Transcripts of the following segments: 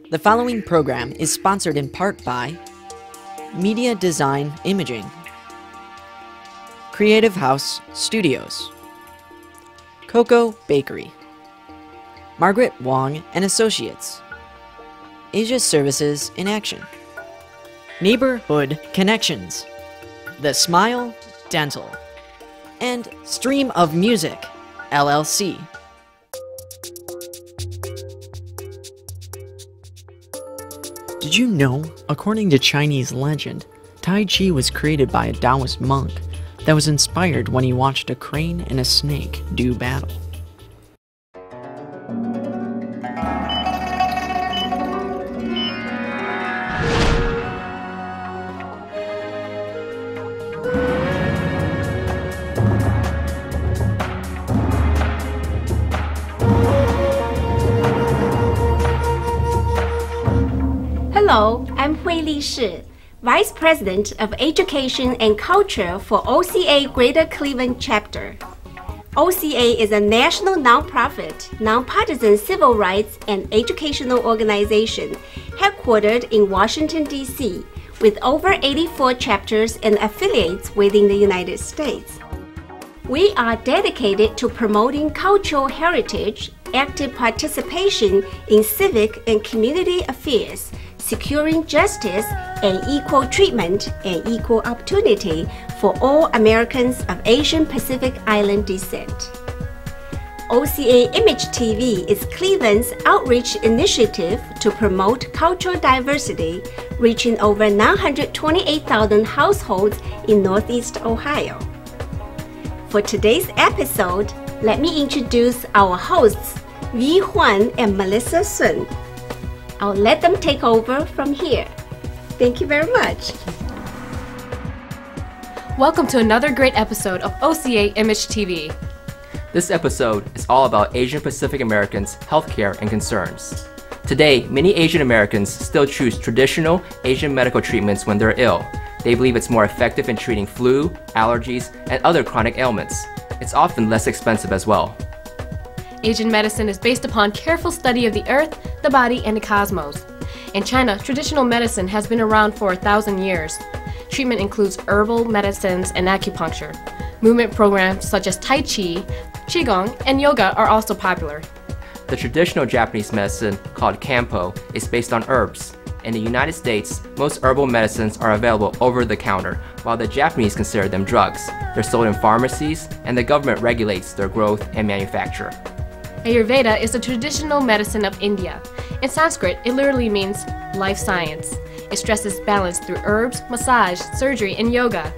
The following program is sponsored in part by Media Design Imaging, Creative House Studios, Coco Bakery, Margaret Wong and Associates, Asia Services in Action, Neighborhood Connections, The Smile Dental, and Stream of Music, LLC. Did you know, according to Chinese legend, Tai Chi was created by a Taoist monk that was inspired when he watched a crane and a snake do battle? Hello, I'm Huili Shi, Vice President of Education and Culture for OCA Greater Cleveland Chapter. OCA is a national nonprofit, nonpartisan civil rights and educational organization headquartered in Washington, D.C., with over 84 chapters and affiliates within the United States. We are dedicated to promoting cultural heritage, active participation in civic and community affairs, securing justice and equal treatment and equal opportunity for all Americans of Asian Pacific Island descent. OCA Image TV is Cleveland's outreach initiative to promote cultural diversity, reaching over 928,000 households in Northeast Ohio. For today's episode, let me introduce our hosts, Vi Huan and Melissa Sun. I'll let them take over from here. Thank you very much. Welcome to another great episode of OCA Image TV. This episode is all about Asian Pacific Americans' healthcare and concerns. Today, many Asian Americans still choose traditional Asian medical treatments when they're ill. They believe it's more effective in treating flu, allergies, and other chronic ailments. It's often less expensive as well. Asian medicine is based upon careful study of the earth, the body, and the cosmos. In China, traditional medicine has been around for 1,000 years. Treatment includes herbal medicines and acupuncture. Movement programs such as Tai Chi, Qigong, and yoga are also popular. The traditional Japanese medicine, called Kampo, is based on herbs. In the United States, most herbal medicines are available over the counter, while the Japanese consider them drugs. They're sold in pharmacies, and the government regulates their growth and manufacture. Ayurveda is a traditional medicine of India. In Sanskrit, it literally means life science. It stresses balance through herbs, massage, surgery, and yoga.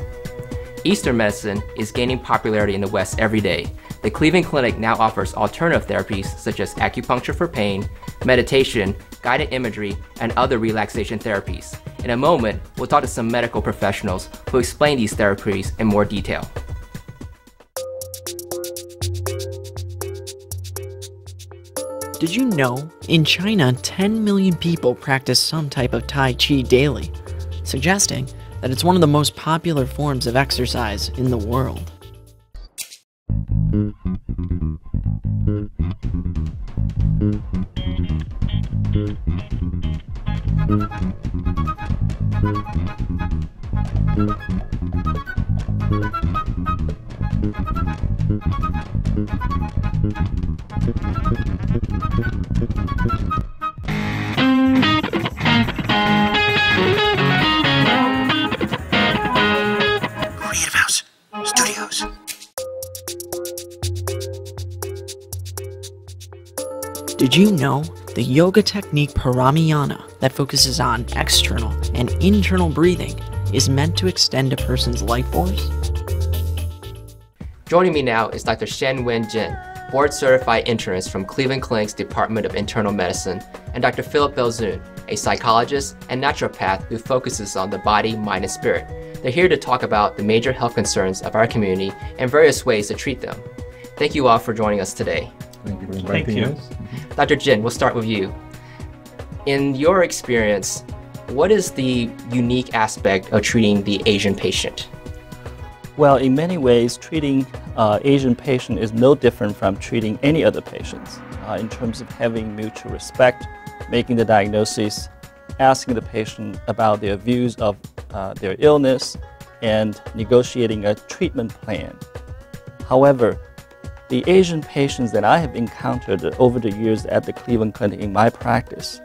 Eastern medicine is gaining popularity in the West every day. The Cleveland Clinic now offers alternative therapies such as acupuncture for pain, meditation, guided imagery, and other relaxation therapies. In a moment, we'll talk to some medical professionals who explain these therapies in more detail. Did you know, in China, 10 million people practice some type of Tai Chi daily, suggesting that it's one of the most popular forms of exercise in the world. Creative House Studios. Did you know the yoga technique Paramiyana that focuses on external and internal breathing is meant to extend a person's life force? Joining me now is Dr. Shen-Wen Jin, board-certified internist from Cleveland Clinic's Department of Internal Medicine, and Dr. Philip Belzun, a psychologist and naturopath who focuses on the body, mind, and spirit. They're here to talk about the major health concerns of our community and various ways to treat them. Thank you all for joining us today. Thank you for inviting us. Dr. Jin, we'll start with you. In your experience, what is the unique aspect of treating the Asian patient? Well, in many ways, treating Asian patient is no different from treating any other patients in terms of having mutual respect, making the diagnosis, asking the patient about their views of their illness, and negotiating a treatment plan. However, the Asian patients that I have encountered over the years at the Cleveland Clinic in my practice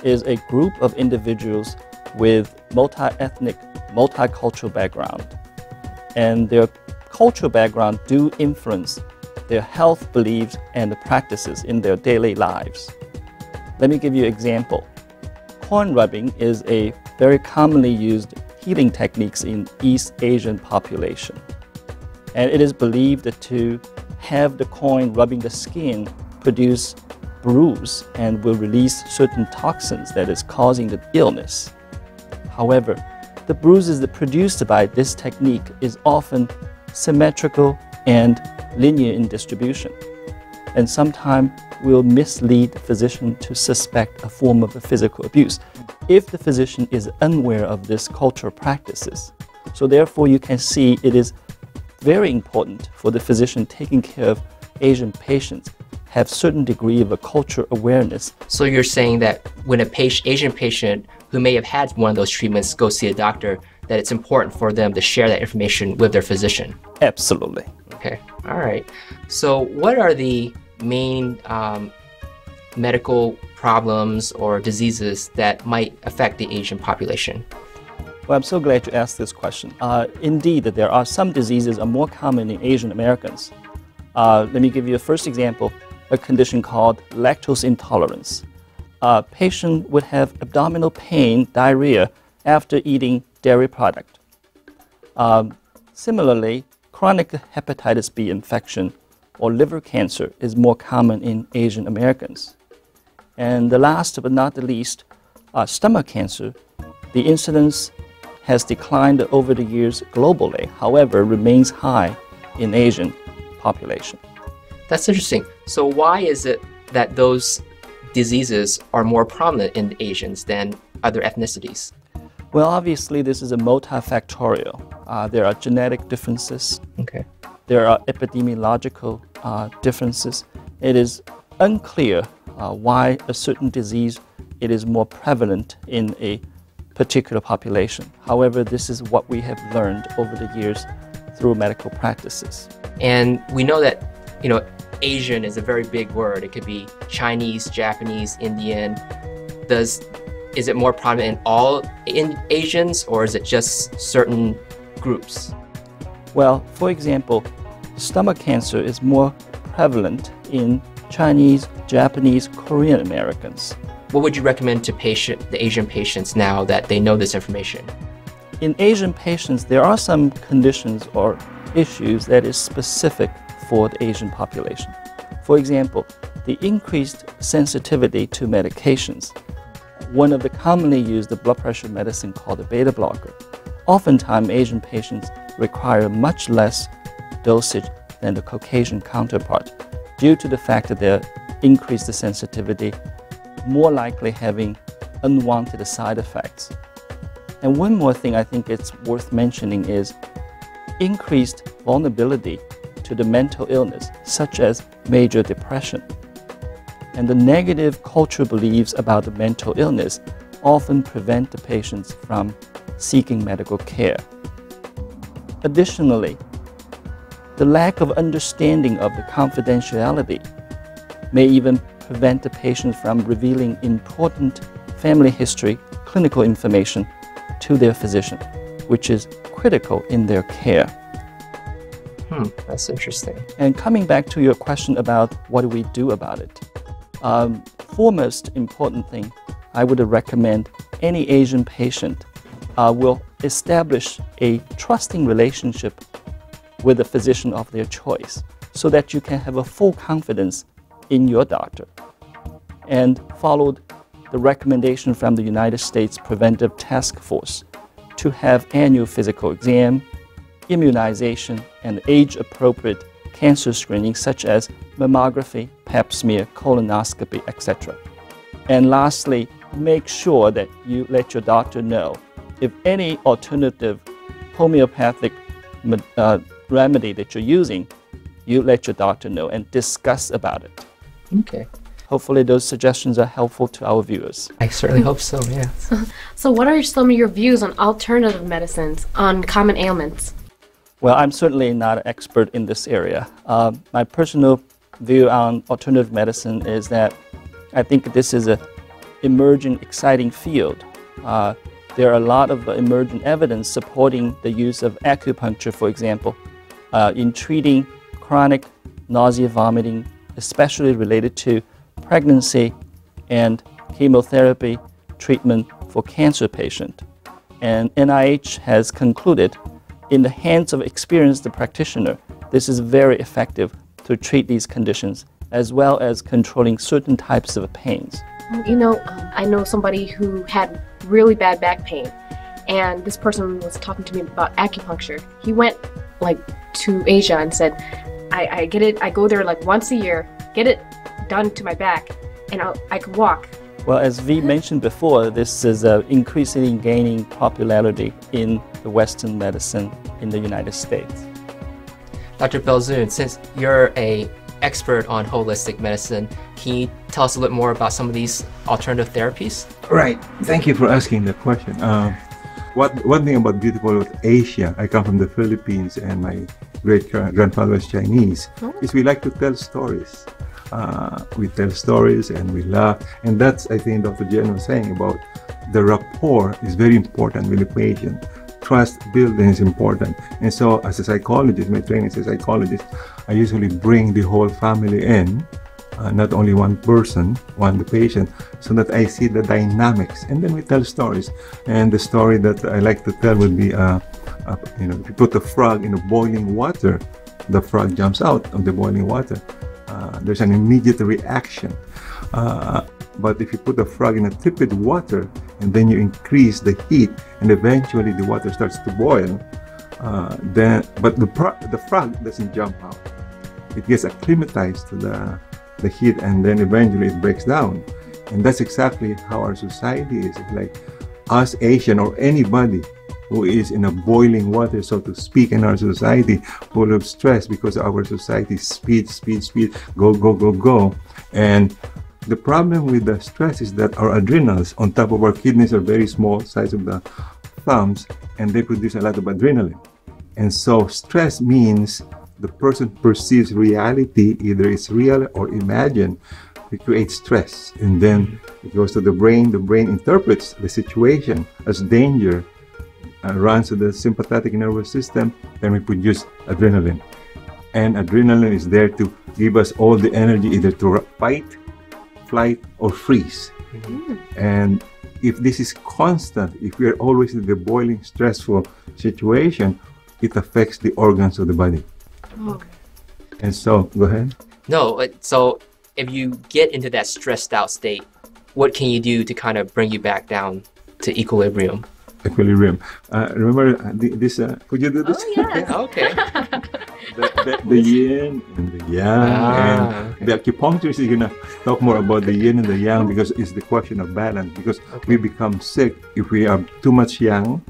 is a group of individuals with multi-ethnic, multicultural background. And their cultural background do influence their health beliefs and practices in their daily lives. Let me give you an example. Coin rubbing is a very commonly used healing technique in East Asian population. And it is believed to have the coin rubbing the skin produce bruise and will release certain toxins that is causing the illness. However, the bruises that produced by this technique is often symmetrical and linear in distribution, and sometimes will mislead the physician to suspect a form of physical abuse if the physician is unaware of this cultural practices. So therefore you can see it is very important for the physician taking care of Asian patients have certain degree of a cultural awareness. So you're saying that when Asian patient who may have had one of those treatments go see a doctor, that it's important for them to share that information with their physician? Absolutely. Okay, all right. So what are the main medical problems or diseases that might affect the Asian population? Well, I'm so glad you asked this question. Indeed, there are some diseases are more common in Asian Americans. Let me give you a first example, a condition called lactose intolerance. A patient would have abdominal pain, diarrhea, after eating dairy product. Similarly, chronic hepatitis B infection or liver cancer is more common in Asian Americans. And the last but not the least, stomach cancer. The incidence has declined over the years globally, however, remains high in Asian population. That's interesting. So why is it that those diseases are more prominent in Asians than other ethnicities? Well, obviously, this is a multifactorial. There are genetic differences. Okay. There are epidemiological differences. It is unclear why a certain disease it is more prevalent in a particular population. However, this is what we have learned over the years through medical practices. And we know that, Asian is a very big word. It could be Chinese, Japanese, Indian. Is it more prominent in all Asians, or is it just certain groups? Well, for example, stomach cancer is more prevalent in Chinese, Japanese, Korean Americans. What would you recommend to the Asian patients now that they know this information? In Asian patients, there are some conditions or issues that is specific for the Asian population. For example, the increased sensitivity to medications. One of the commonly used blood pressure medicine called a beta blocker. Oftentimes, Asian patients require much less dosage than the Caucasian counterpart due to the fact that their increased sensitivity, more likely having unwanted side effects. And one more thing I think it's worth mentioning is increased vulnerability to the mental illness, such as major depression. And the negative cultural beliefs about the mental illness often prevent the patients from seeking medical care. Additionally, the lack of understanding of the confidentiality may even prevent the patient from revealing important family history, clinical information to their physician, which is critical in their care. That's interesting. And coming back to your question about what do we do about it, foremost important thing I would recommend any Asian patient will establish a trusting relationship with a physician of their choice so that you can have a full confidence in your doctor, and followed the recommendation from the United States Preventive Task Force to have annual physical exam, immunization, and age-appropriate cancer screening such as mammography, pap smear, colonoscopy, etc. And lastly, make sure that you let your doctor know if any alternative homeopathic remedy that you're using, you let your doctor know and discuss about it. Okay. hopefully those suggestions are helpful to our viewers. I certainly hope so, yeah. So what are some of your views on alternative medicines, on common ailments? Well, I'm certainly not an expert in this area. My personal view on alternative medicine is that I think this is an emerging, exciting field. There are a lot of emerging evidence supporting the use of acupuncture, for example, in treating chronic nausea, vomiting, especially related to pregnancy and chemotherapy treatment for cancer patients. And NIH has concluded, in the hands of experienced practitioner, this is very effective to treat these conditions, as well as controlling certain types of pains. You know, I know somebody who had really bad back pain, and this person was talking to me about acupuncture. He went to Asia and said, I get it, I go there once a year, get it done to my back, and I can walk. Well, as Vi mentioned before, this is increasingly gaining popularity in the Western medicine in the United States. Dr. Belzoon, since you're an expert on holistic medicine, can you tell us a little more about some of these alternative therapies? Right. Thank you for asking the question. One thing about beautiful Asia, I come from the Philippines and my great-grandfather was Chinese, is we like to tell stories. We tell stories and we laugh. And that's, I think, Dr. Jen was saying about the rapport is very important with the patient. Trust building is important. And so as a psychologist, my training as a psychologist, I usually bring the whole family in, not only one person, the patient, so that I see the dynamics. And then we tell stories. And the story that I like to tell would be, if you put a frog in a boiling water, the frog jumps out of the boiling water. There's an immediate reaction. But if you put a frog in a tepid water and then you increase the heat and eventually the water starts to boil, but the frog doesn't jump out. It gets acclimatized to the heat and then eventually it breaks down. And that's exactly how our society is. It's like us Asian or anybody who is in a boiling water, so to speak, in our society, full of stress because our society is speed, go. And the problem with the stress is that our adrenals on top of our kidneys are very small, size of the thumbs, and they produce a lot of adrenaline. And so stress means the person perceives reality, either it's real or imagined. It creates stress, and then it goes to the brain. The brain interprets the situation as danger, runs to the sympathetic nervous system, then we produce adrenaline. And adrenaline is there to give us all the energy either to fight, flight, or freeze. And if this is constant, if we are always in the boiling, stressful situation, it affects the organs of the body. And so, go ahead. No, so if you get into that stressed out state, what can you do to kind of bring you back down to equilibrium? Remember this? Could you do this? Oh, yes. Okay. the yin and the yang, and the acupuncturist is gonna talk more about the yin and the yang because it's the question of balance. Because we become sick if we have too much yang,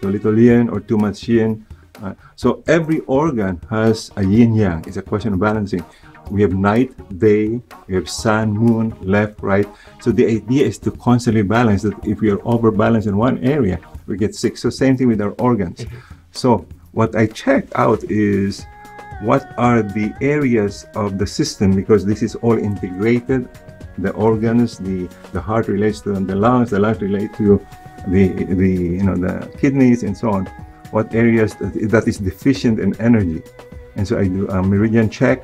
too little yin, or too much yin. So every organ has a yin yang. It's a question of balancing. We have night, day, we have sun, moon, left, right. So the idea is to constantly balance that. If we are over-balanced in one area, we get sick. So same thing with our organs. So what I check out is what are the areas of the system, because this is all integrated. The organs, the heart relates to the lungs relate to the kidneys and so on. What areas that is deficient in energy. And so I do a meridian check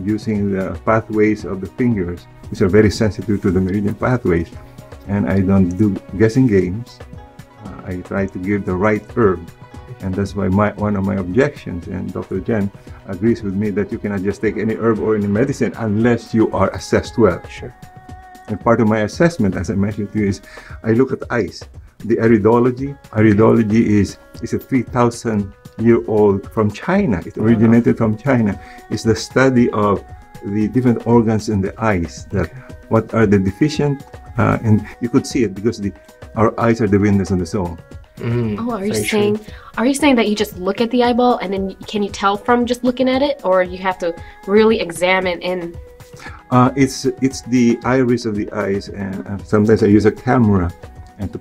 using the pathways of the fingers, which are very sensitive to the meridian pathways. And I don't do guessing games. I try to give the right herb. And that's why one of my objections, and Dr. Jen agrees with me, that you cannot just take any herb or any medicine unless you are assessed well. Sure. And part of my assessment, as I mentioned to you, is I look at eyes. The iridology. Iridology is a 3,000-year-old from China. It originated from China. It's the study of the different organs in the eyes, that what are the deficient, and you could see it because our eyes are the windows of the soul. Oh, are you saying that you just look at the eyeball and then can you tell from just looking at it, or you have to really examine in It's the iris of the eyes, and sometimes I use a camera and to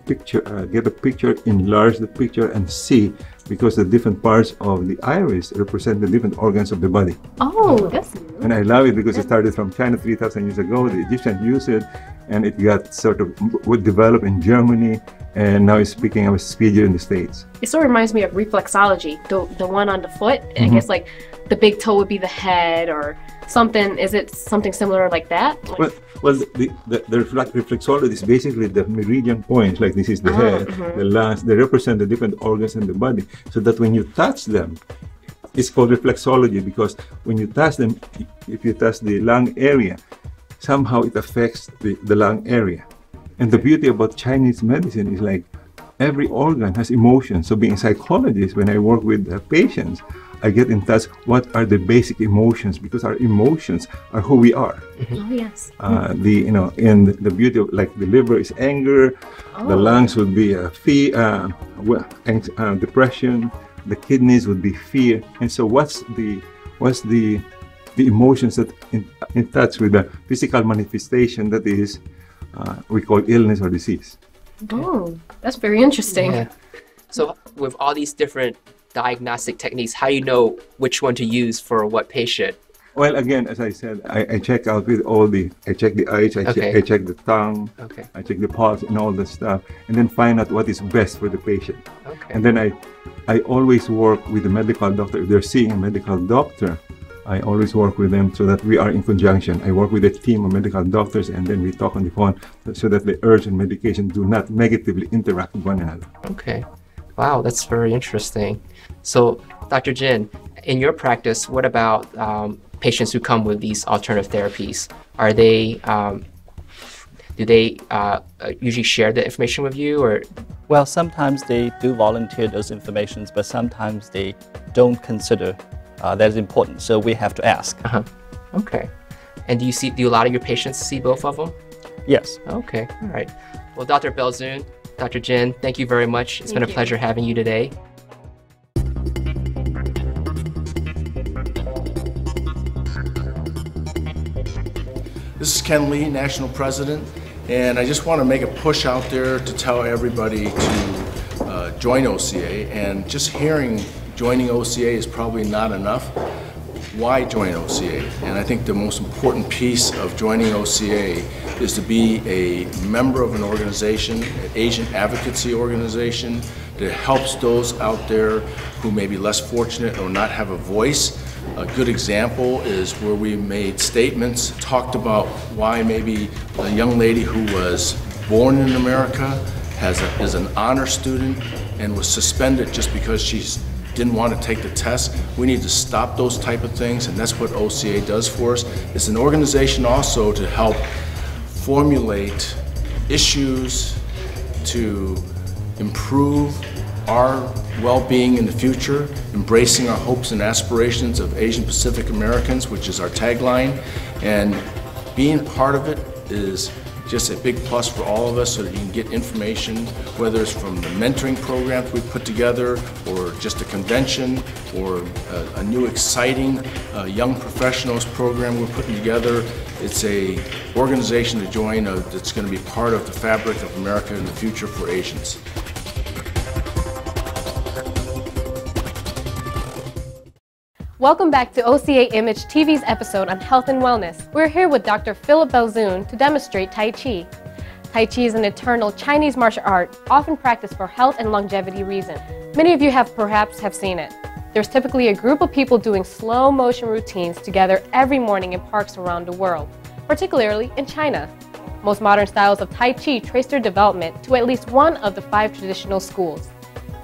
get a picture, enlarge the picture, and see, because the different parts of the iris represent the different organs of the body. Oh, that's new. And I love it because it started from China 3,000 years ago. The Egyptians used it, and it got sort of developed in Germany, and now it's speaking of speedier in the States. It sort of reminds me of reflexology, the one on the foot. I guess like the big toe would be the head or something. Is it something similar like that? Well, the reflexology is basically the meridian points, like this is the head, the lungs. They represent the different organs in the body, so that when you touch them, it's called reflexology, because when you touch them, if you touch the lung area, somehow it affects the lung area. And the beauty about Chinese medicine is like every organ has emotions. So being a psychologist, when I work with patients, I get in touch what are the basic emotions, because our emotions are who we are. Oh yes. And the beauty of, like, the liver is anger, the lungs would be depression, the kidneys would be fear. And so what's the emotions that in touch with the physical manifestation that is we call illness or disease. Oh, that's very interesting. Yeah. So with all these different diagnostic techniques, how do you know which one to use for what patient? Well, again, as I said, I check out with I check the eyes, I check the tongue, I check the pulse and all the stuff, and then find out what is best for the patient. And then I always work with the medical doctor. If they're seeing a medical doctor, I always work with them so that we are in conjunction. I work with a team of medical doctors, and then we talk on the phone so that the herbs and medication do not negatively interact with one another. Okay. Wow, that's very interesting. So, Dr. Jin, in your practice, what about patients who come with these alternative therapies? Are they, do they usually share the information with you, or? Well, sometimes they do volunteer those informations, but sometimes they don't consider that is important. So we have to ask. Okay. And do a lot of your patients see both of them? Yes. Okay. All right. Well, Dr. Belzoon, Dr. Jin, thank you very much. It's been a pleasure having you today. This is Ken Lee, National President, and I just want to make a push out there to tell everybody to join OCA. And just hearing joining OCA is probably not enough. Why join OCA? And I think the most important piece of joining OCA is to be a member of an organization, an Asian advocacy organization that helps those out there who may be less fortunate or not have a voice. A good example is where we made statements, talked about why maybe a young lady who was born in America is an honor student and was suspended just because she didn't want to take the test. We need to stop those type of things, and that's what OCA does for us. It's an organization also to help formulate issues to improve our well-being in the future, embracing our hopes and aspirations of Asian Pacific Americans, which is our tagline. And being part of it is just a big plus for all of us, so that you can get information, whether it's from the mentoring programs we put together, or just a convention, or a new exciting young professionals program we're putting together. It's a organization to join that's going to be part of the fabric of America in the future for Asians. Welcome back to OCA Image TV's episode on health and wellness. We're here with Dr. Philip Belzoon to demonstrate Tai Chi. Tai Chi is an eternal Chinese martial art, often practiced for health and longevity reasons. Many of you perhaps have seen it. There's typically a group of people doing slow motion routines together every morning in parks around the world, particularly in China. Most modern styles of Tai Chi trace their development to at least one of the 5 traditional schools: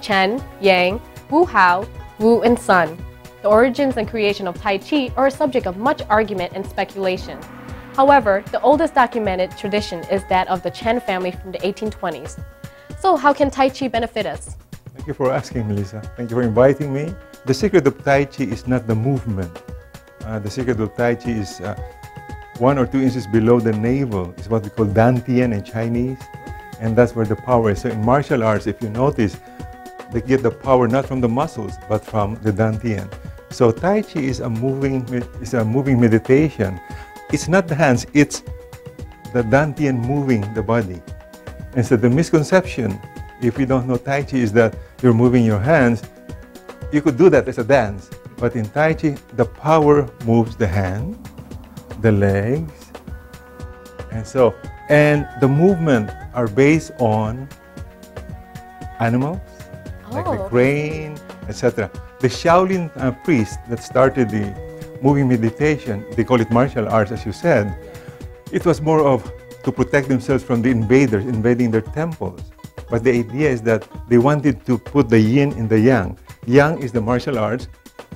Chen, Yang, Wu Hao, Wu, and Sun. The origins and creation of Tai Chi are a subject of much argument and speculation. However, the oldest documented tradition is that of the Chen family from the 1820s. So how can Tai Chi benefit us? Thank you for asking, Melissa. Thank you for inviting me. The secret of Tai Chi is not the movement. The secret of Tai Chi is 1 or 2 inches below the navel. It's what we call dantian in Chinese, and that's where the power is. So in martial arts, if you notice, they get the power not from the muscles, but from the dantian. So Tai Chi is a moving meditation, it's not the hands, it's the dantian moving the body. And so the misconception, if you don't know Tai Chi, is that you're moving your hands. You could do that as a dance, but in Tai Chi, the power moves the hand, the legs, and the movement are based on animals, like the crane, etc. The Shaolin priest that started the moving meditation, they call it martial arts, as you said, it was more of to protect themselves from the invaders invading their temples. But the idea is that they wanted to put the yin in the yang. Yang is the martial arts,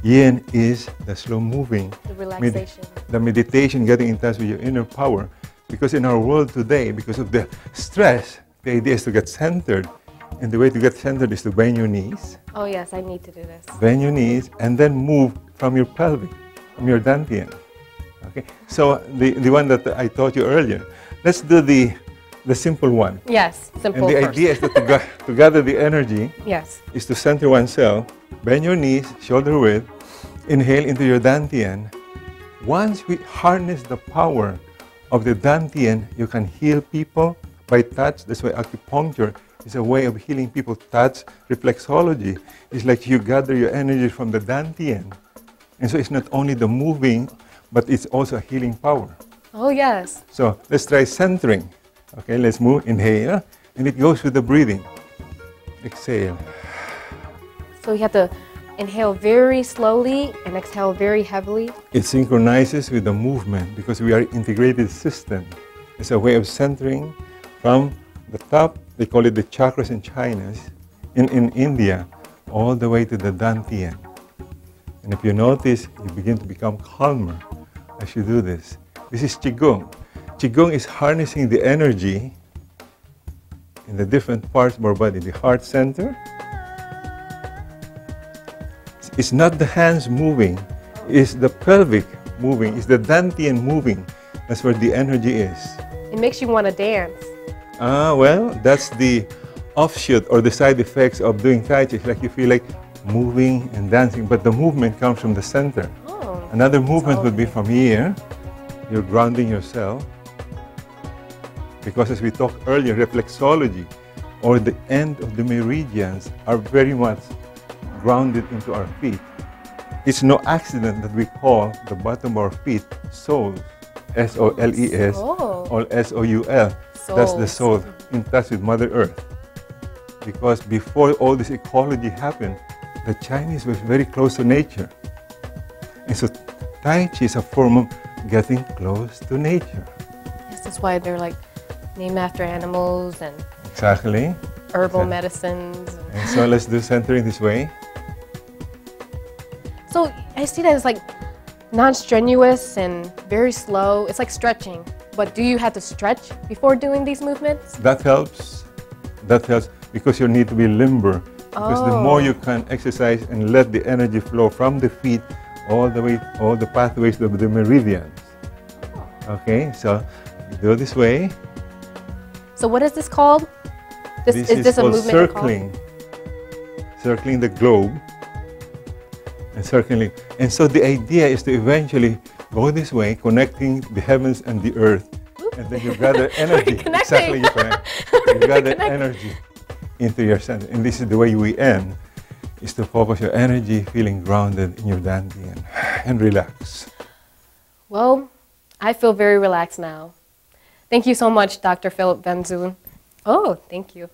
yin is the slow moving. The relaxation. The meditation, getting in touch with your inner power. Because in our world today, because of the stress, the idea is to get centered. And the way to get centered is to bend your knees. Oh yes, I need to do this. Bend your knees and then move from your pelvic, from your dantian. Okay, so the one that I taught you earlier. Let's do the simple one. Yes, simple. And the idea is that to gather the energy, yes, is to center oneself, bend your knees, shoulder width, inhale into your dantian. Once we harness the power of the dantian, you can heal people by touch. That's why acupuncture is a way of healing people. Touch, reflexology is like you gather your energy from the dantian. And so it's not only the moving, but it's also a healing power. Oh yes. So let's try centering. Okay, let's move, inhale, and it goes with the breathing. Exhale. So you have to inhale very slowly and exhale very heavily. It synchronizes with the movement because we are an integrated system. It's a way of centering from the top, they call it the chakras in China, in India, all the way to the dantian. And if you notice, you begin to become calmer as you do this. This is Qigong. Qigong is harnessing the energy in the different parts of our body. The heart center. It's not the hands moving, it's the pelvic moving, it's the dantian moving. That's where the energy is. It makes you want to dance. Well, that's the offshoot or the side effects of doing Tai Chi. It's like you feel like moving and dancing, but the movement comes from the center. Oh, another movement would be from here. You're grounding yourself. Because as we talked earlier, reflexology or the end of the meridians are very much grounded into our feet. It's no accident that we call the bottom of our feet soles, S-O-L-E-S or S-O-U-L. That's the soul in touch with Mother Earth. Because before all this ecology happened, the Chinese was very close to nature. And so Tai Chi is a form of getting close to nature. Yes, that's why they're like named after animals and exactly herbal medicines. And so let's do centering this way. So I see that it's like non-strenuous and very slow. It's like stretching. But do you have to stretch before doing these movements? That helps. That helps because you need to be limber. Because the more you can exercise and let the energy flow from the feet all the way, all the pathways of the meridians. Okay, so you do it this way. So what is this called? This is this a called movement circling. Circling the globe. And circling. And so the idea is to eventually go this way, connecting the heavens and the earth. And then you gather energy. Exactly, you connect. You gather energy into your center. And this is the way we end, is to focus your energy, feeling grounded in your dantian, and relax. Well, I feel very relaxed now. Thank you so much, Dr. Philip Benzun. Oh, thank you.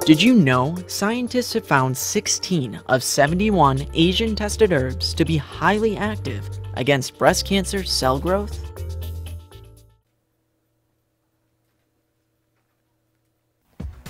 Did you know scientists have found 16 of 71 Asian-tested herbs to be highly active against breast cancer cell growth?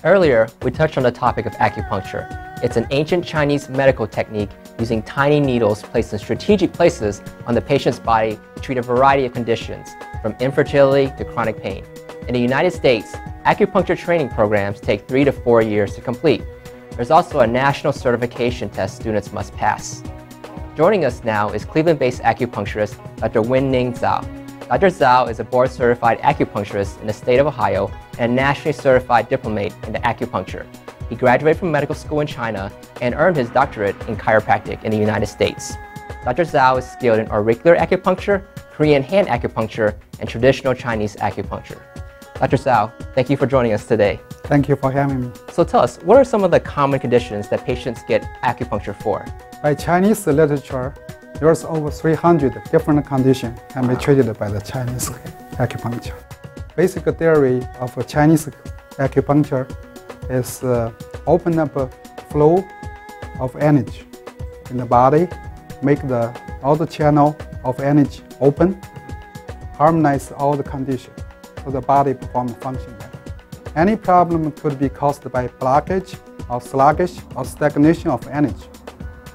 Earlier, we touched on the topic of acupuncture. It's an ancient Chinese medical technique using tiny needles placed in strategic places on the patient's body to treat a variety of conditions, from infertility to chronic pain. In the United States, acupuncture training programs take 3 to 4 years to complete. There's also a national certification test students must pass. Joining us now is Cleveland-based acupuncturist Dr. Wen-Ning Zhao. Dr. Zhao is a board-certified acupuncturist in the state of Ohio and a nationally certified diplomate in acupuncture. He graduated from medical school in China and earned his doctorate in chiropractic in the United States. Dr. Zhao is skilled in auricular acupuncture, Korean hand acupuncture, and traditional Chinese acupuncture. Dr. Zhao, thank you for joining us today. Thank you for having me. So tell us, what are some of the common conditions that patients get acupuncture for? By Chinese literature, there's over 300 different conditions can be treated by the Chinese acupuncture. Basic theory of Chinese acupuncture is open up a flow of energy in the body, make all the channel of energy open, harmonize all the conditions so the body performs function better. Any problem could be caused by blockage or sluggish or stagnation of energy.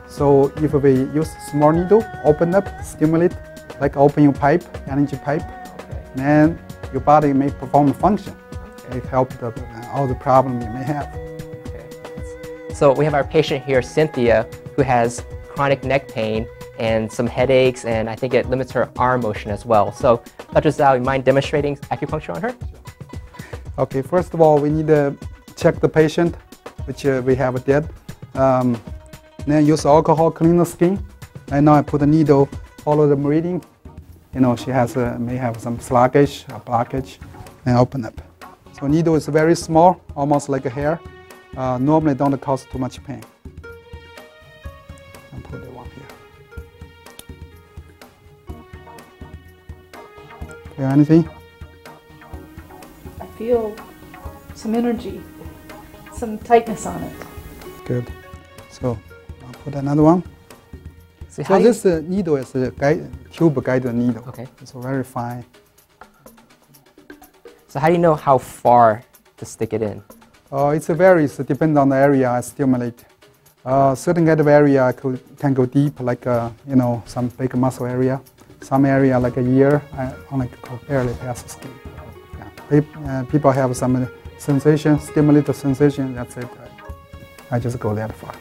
So if we use small needle, open up, stimulate, like open your pipe, energy pipe, then your body may perform function. It helps all the problems you may have. So we have our patient here, Cynthia, who has chronic neck pain and some headaches, and I think it limits her arm motion as well. So Dr. Zhao, you mind demonstrating acupuncture on her? Okay, first of all, we need to check the patient, which we have did. Then use alcohol clean the skin. Right now I put the needle, follow the meridian. You know, she may have some sluggish or blockage, and open up. So needle is very small, almost like a hair. Normally don't cause too much pain. I'll put the one here. Feel anything? I feel some energy, some tightness on it. Good. So I'll put another one. So this needle is a tube-guided needle. Okay. It's very fine. So how do you know how far to stick it in? It varies, depending on the area I stimulate. Certain kind of area can go deep, like some big muscle area. Some area, like a ear, I only go barely past the skin. Yeah. People have some sensation, stimulate the sensation, that's it. I just go that far.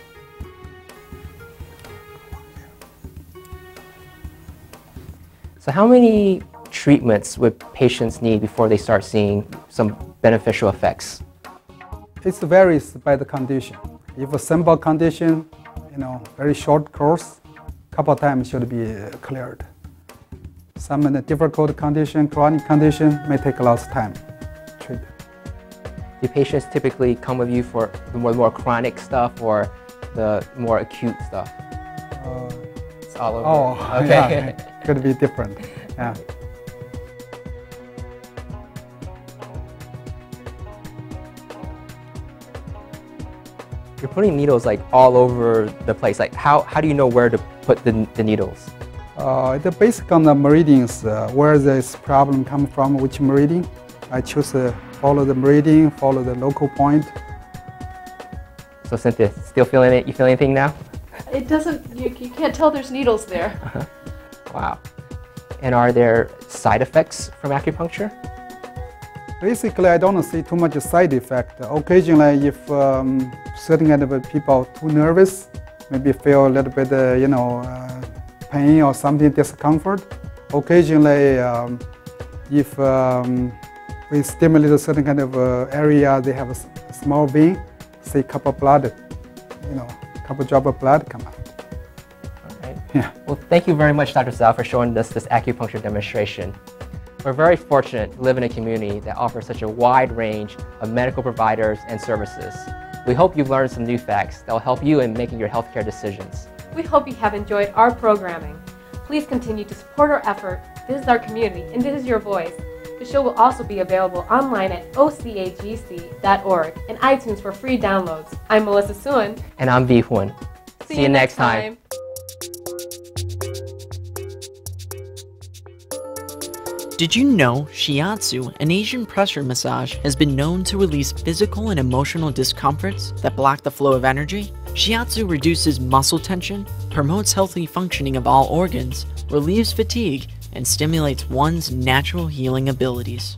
So how many treatments would patients need before they start seeing some beneficial effects? It varies by the condition. If a simple condition, very short course, couple of times should be cleared. Some in a difficult condition, chronic condition, may take a lot of time to treat. Do patients typically come with you for the more chronic stuff or the more acute stuff? It's all over. Oh, okay. Yeah, could be different. Yeah. You're putting needles like all over the place. Like how do you know where to put the needles? It's based on the meridians, where this problem comes from, which meridian. I choose to follow the meridian, follow the local point. So Cynthia, still feeling it? You feel anything now? It doesn't, you can't tell there's needles there. Wow. And are there side effects from acupuncture? Basically, I don't see too much side effect. Occasionally, if certain kind of people are too nervous, maybe feel a little bit, pain or something, discomfort. Occasionally, if we stimulate a certain kind of area, they have a small vein, say cup of blood, couple drop of blood come out. All right. Yeah. Well, thank you very much, Dr. Zhao, for showing us this acupuncture demonstration. We're very fortunate to live in a community that offers such a wide range of medical providers and services. We hope you've learned some new facts that will help you in making your healthcare decisions. We hope you have enjoyed our programming. Please continue to support our effort. This is our community, and this is your voice. The show will also be available online at ocagc.org and iTunes for free downloads. I'm Melissa Suin. And I'm Vi Huan. See you next time. Did you know shiatsu, an Asian pressure massage, has been known to release physical and emotional discomforts that block the flow of energy? Shiatsu reduces muscle tension, promotes healthy functioning of all organs, relieves fatigue, and stimulates one's natural healing abilities.